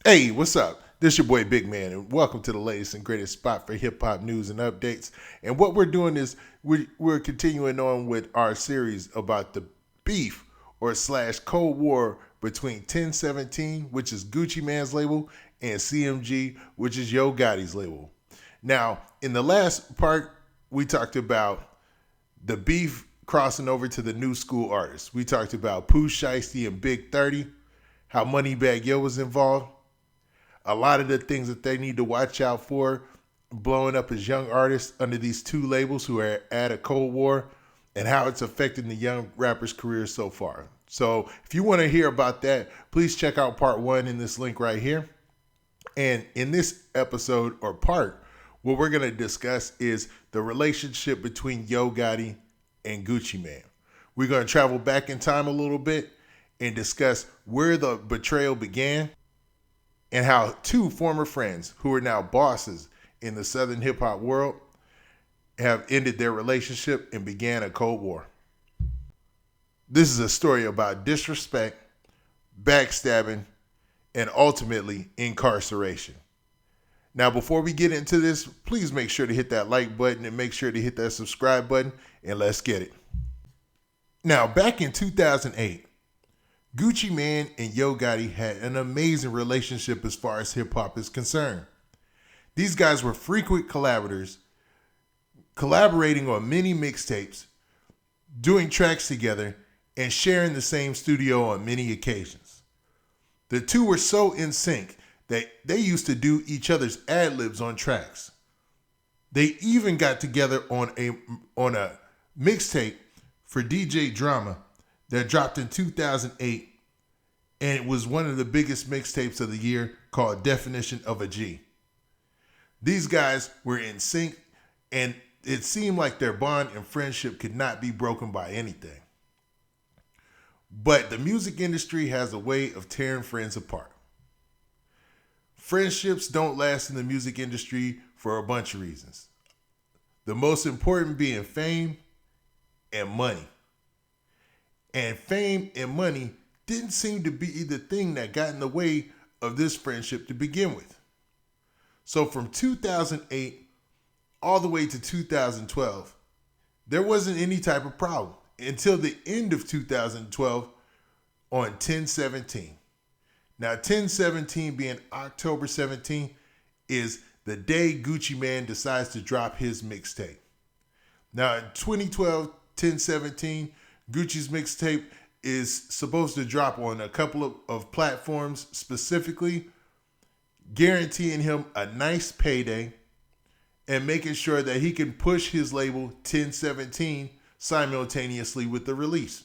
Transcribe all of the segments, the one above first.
Hey, what's up? This your boy Big Man, and welcome to the latest and greatest spot for hip hop news and updates. And what we're doing is we're continuing on with our series about the beef or slash Cold War between 1017, which is Gucci Mane's label, and CMG, which is Yo Gotti's label. Now, in the last part, we talked about the beef crossing over to the new school artists. We talked about Pooh Shiesty and Big 30, how Moneybagg Yo was involved. A lot of the things that they need to watch out for blowing up as young artists under these two labels who are at a Cold War, and how it's affecting the young rappers' careers so far. So if you want to hear about that, please check out part 1 in this link right here. And in this episode or part, what we're going to discuss is the relationship between Yo Gotti and Gucci Mane. We're going to travel back in time a little bit and discuss where the betrayal began, and how two former friends who are now bosses in the Southern hip hop world have ended their relationship and began a Cold War. This is a story about disrespect, backstabbing, and ultimately incarceration. Now, before we get into this, please make sure to hit that like button and make sure to hit that subscribe button, and let's get it. Now, back in 2008, Gucci Mane and Yo Gotti had an amazing relationship as far as hip hop is concerned. These guys were frequent collaborators, collaborating on many mixtapes, doing tracks together, and sharing the same studio on many occasions. The two were so in sync that they used to do each other's ad-libs on tracks. They even got together on a mixtape for DJ Drama that dropped in 2008, and it was one of the biggest mixtapes of the year, called Definition of a G. These guys were in sync, and it seemed like their bond and friendship could not be broken by anything. But the music industry has a way of tearing friends apart. Friendships don't last in the music industry for a bunch of reasons. The most important being fame and money. And fame and money didn't seem to be the thing that got in the way of this friendship to begin with. So from 2008 all the way to 2012, there wasn't any type of problem until the end of 2012 on 1017. Now, 1017 being October 17 is the day Gucci Mane decides to drop his mixtape. Now, in 2012, 1017, Gucci's mixtape is supposed to drop on a couple of platforms, specifically guaranteeing him a nice payday and making sure that he can push his label 1017 simultaneously with the release.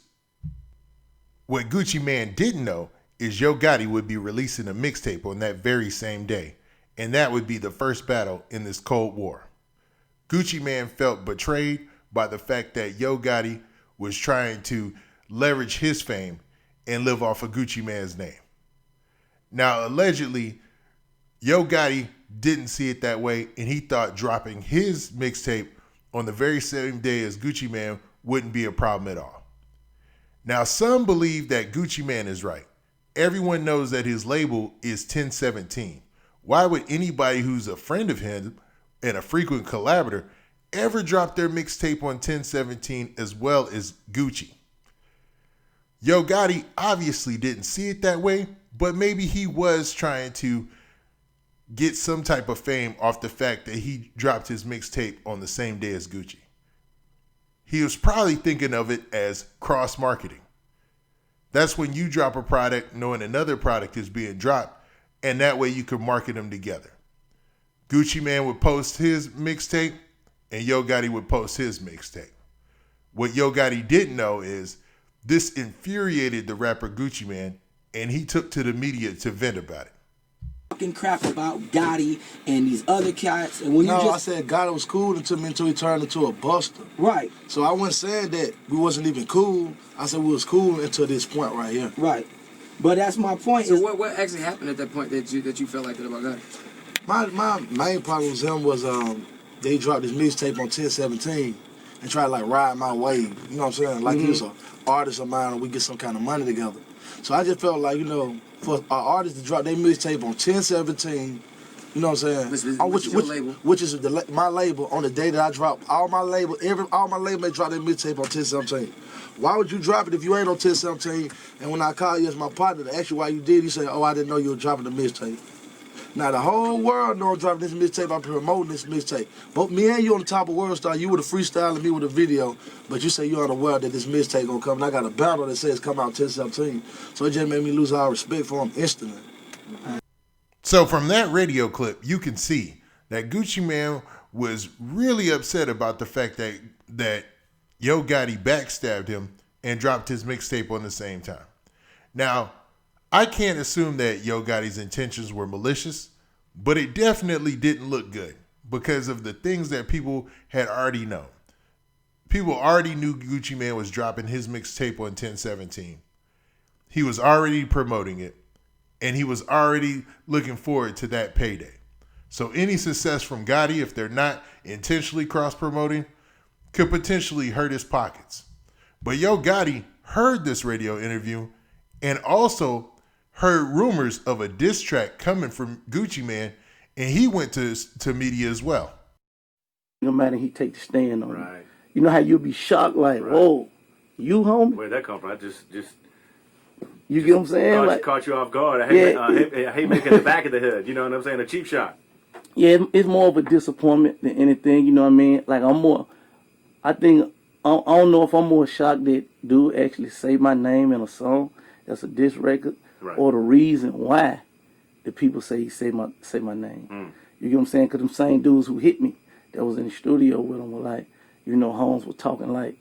What Gucci Mane didn't know is Yo Gotti would be releasing a mixtape on that very same day, and that would be the first battle in this Cold War. Gucci Mane felt betrayed by the fact that Yo Gotti was trying to leverage his fame and live off of Gucci Mane's name. Now, allegedly, Yo Gotti didn't see it that way, and he thought dropping his mixtape on the very same day as Gucci Mane wouldn't be a problem at all. Now, some believe that Gucci Mane is right. Everyone knows that his label is 1017. Why would anybody who's a friend of him and a frequent collaborator ever drop their mixtape on 1017 as well as Gucci? Yo Gotti obviously didn't see it that way, but maybe he was trying to get some type of fame off the fact that he dropped his mixtape on the same day as Gucci. He was probably thinking of it as cross-marketing. That's when you drop a product knowing another product is being dropped, and that way you can market them together. Gucci Mane would post his mixtape, and Yo Gotti would post his mixtape. What Yo Gotti didn't know is this infuriated the rapper Gucci Mane, and he took to the media to vent about it. Talking crap about Gotti and these other cats, and when I said Gotti was cool until he turned into a buster. Right. So I wasn't saying that we wasn't even cool. I said we was cool until this point right here. Right. But that's my point. So what actually happened at that point that you felt like that about Gotti? My main problem with him was they dropped this mixtape on 1017. and try to like ride my wave. You know what I'm saying? Like he was an artist of mine and we get some kind of money together. So I just felt like, you know, for our artists to drop their mixtape on 10/17, you know what I'm saying? Which is my label on the day that I drop all my label they drop their mixtape on 10/17. Why would you drop it if you ain't on 10/17? And when I call you as my partner to ask you why you did, you say, oh, I didn't know you were dropping the mixtape. Now the whole world know I'm dropping this mixtape. I'm promoting this mixtape. Both me and you on the top of World Star. You with a freestyle and me with a video. But you say you're unaware that this mixtape gonna come. And I got a banner that says come out 10/17. So it just made me lose all respect for him instantly. So from that radio clip, you can see that Gucci Mane was really upset about the fact that Yo Gotti backstabbed him and dropped his mixtape on the same time. Now, I can't assume that Yo Gotti's intentions were malicious, but it definitely didn't look good because of the things that people had already known. People already knew Gucci Mane was dropping his mixtape on 10/17. He was already promoting it, and he was already looking forward to that payday. So any success from Gotti, if they're not intentionally cross-promoting, could potentially hurt his pockets. But Yo Gotti heard this radio interview and also heard rumors of a diss track coming from Gucci Mane, and he went to media as well. No matter he take the stand on it. You know how you'll be shocked like, whoa, you homie? Where'd that come from? I just you get what I'm saying? Caught you off guard. I hate making the back of the head. You know what I'm saying? A cheap shot. Yeah, it's more of a disappointment than anything. You know what I mean? Like I don't know if I'm more shocked that dude actually say my name in a song that's a diss record, or the reason why the people say he say my name. You get what I'm saying? Because them same dudes who hit me that was in the studio with him were like, you know, Holmes was talking like,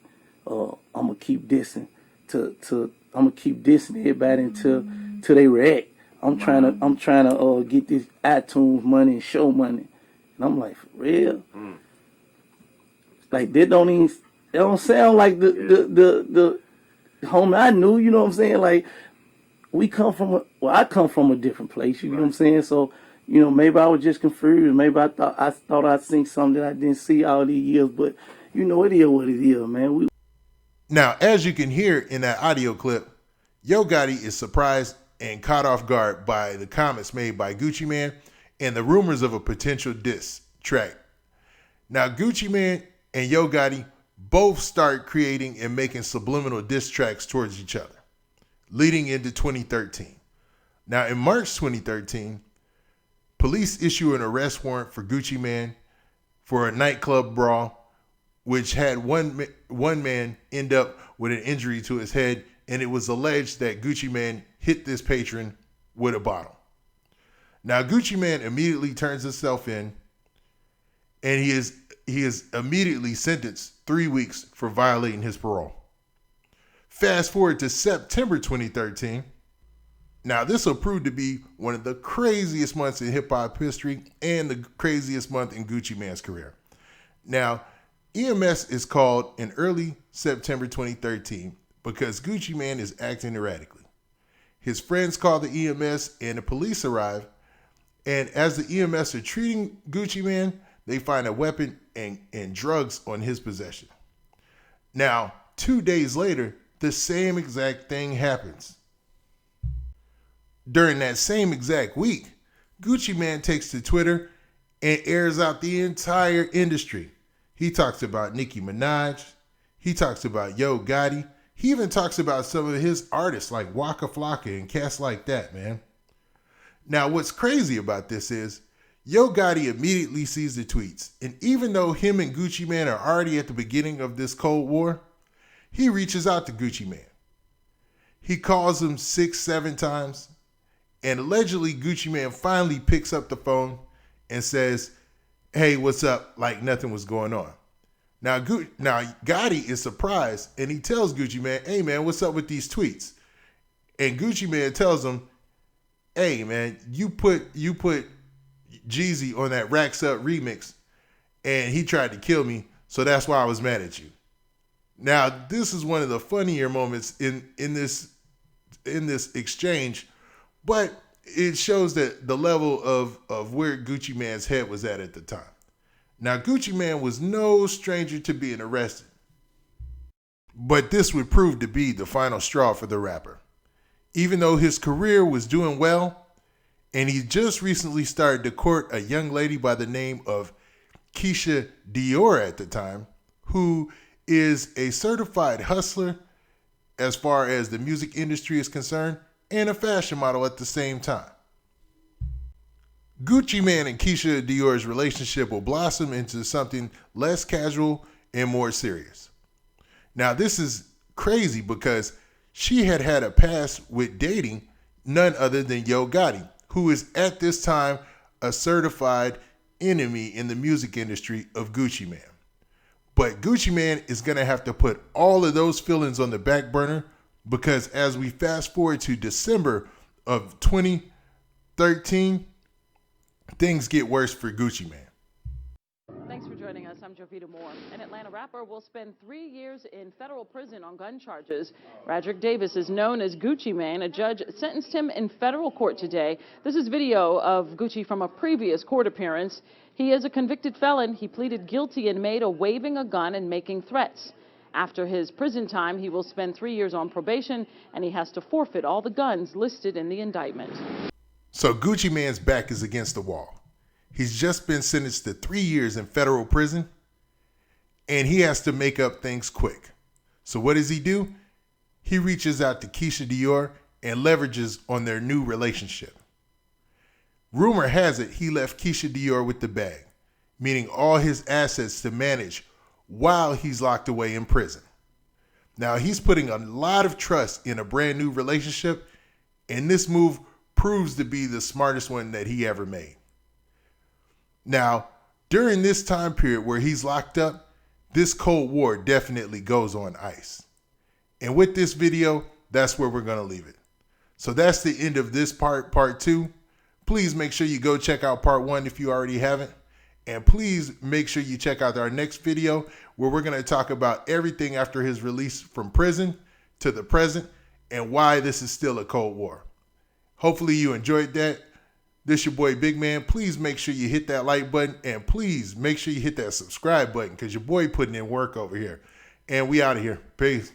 I'm gonna keep dissing I'm gonna keep dissing everybody until they react. I'm trying to get this iTunes money and show money, and I'm like, for real? Like that don't sound like the homie I knew. You know what I'm saying? Like I come from a different place. You know what I'm saying? So you know, maybe I was just confused. Maybe I thought I'd seen something that I didn't see all these years. But you know, it is what it is, man. Now, as you can hear in that audio clip, Yo Gotti is surprised and caught off guard by the comments made by Gucci Mane and the rumors of a potential diss track. Now, Gucci Mane and Yo Gotti both start creating and making subliminal diss tracks towards each other, leading into 2013. Now, in March 2013, police issue an arrest warrant for Gucci Mane for a nightclub brawl, which had one man end up with an injury to his head, and it was alleged that Gucci Mane hit this patron with a bottle. Now, Gucci Mane immediately turns himself in, and he is immediately sentenced 3 weeks for violating his parole. Fast forward to September 2013. Now, this will prove to be one of the craziest months in hip-hop history and the craziest month in Gucci Mane's career. Now, EMS is called in early September 2013 because Gucci Mane is acting erratically. His friends call the EMS and the police arrive, and as the EMS are treating Gucci Mane, they find a weapon and drugs on his possession. Now, 2 days later, the same exact thing happens. During that same exact week, Gucci Mane takes to Twitter and airs out the entire industry. He talks about Nicki Minaj. He talks about Yo Gotti. He even talks about some of his artists like Waka Flocka and cats like that, man. Now, what's crazy about this is Yo Gotti immediately sees the tweets. And even though him and Gucci Mane are already at the beginning of this Cold War, he reaches out to Gucci Mane. He calls him 6-7 times. And allegedly, Gucci Mane finally picks up the phone and says, hey, what's up? Like nothing was going on. Now Gotti is surprised, and he tells Gucci Mane, hey, man, what's up with these tweets? And Gucci Mane tells him, hey, man, you put Jeezy on that Racks Up remix, and he tried to kill me, so that's why I was mad at you. Now, this is one of the funnier moments in this exchange, but it shows that the level of where Gucci Mane's head was at the time. Now, Gucci Mane was no stranger to being arrested. But this would prove to be the final straw for the rapper. Even though his career was doing well, and he just recently started to court a young lady by the name of Keisha Dior at the time, who is a certified hustler as far as the music industry is concerned, and a fashion model at the same time. Gucci Mane and Keisha Dior's relationship will blossom into something less casual and more serious. Now, this is crazy because she had a past with dating none other than Yo Gotti, who is at this time a certified enemy in the music industry of Gucci Mane. But Gucci Mane is going to have to put all of those feelings on the back burner because as we fast forward to December of 2013, things get worse for Gucci Mane. Thanks for joining us. I'm Jovita Moore. An Atlanta rapper will spend 3 years in federal prison on gun charges. Radrick Davis is known as Gucci Mane. A judge sentenced him in federal court today. This is video of Gucci from a previous court appearance. He is a convicted felon. He pleaded guilty in May to waving a gun and making threats. After his prison time, he will spend 3 years on probation, and he has to forfeit all the guns listed in the indictment. So Gucci Mane's back is against the wall. He's just been sentenced to 3 years in federal prison, and he has to make up things quick. So what does he do? He reaches out to Keisha Dior and leverages on their new relationship. Rumor has it he left Keisha Dior with the bag, meaning all his assets to manage while he's locked away in prison. Now, he's putting a lot of trust in a brand new relationship, and this move proves to be the smartest one that he ever made. Now, during this time period where he's locked up, this Cold War definitely goes on ice. And with this video, that's where we're going to leave it. So that's the end of this part 2. Please make sure you go check out part 1 if you already haven't. And please make sure you check out our next video where we're going to talk about everything after his release from prison to the present and why this is still a Cold War. Hopefully you enjoyed that. This your boy Big Man. Please make sure you hit that like button and please make sure you hit that subscribe button because your boy putting in work over here. And we out of here. Peace.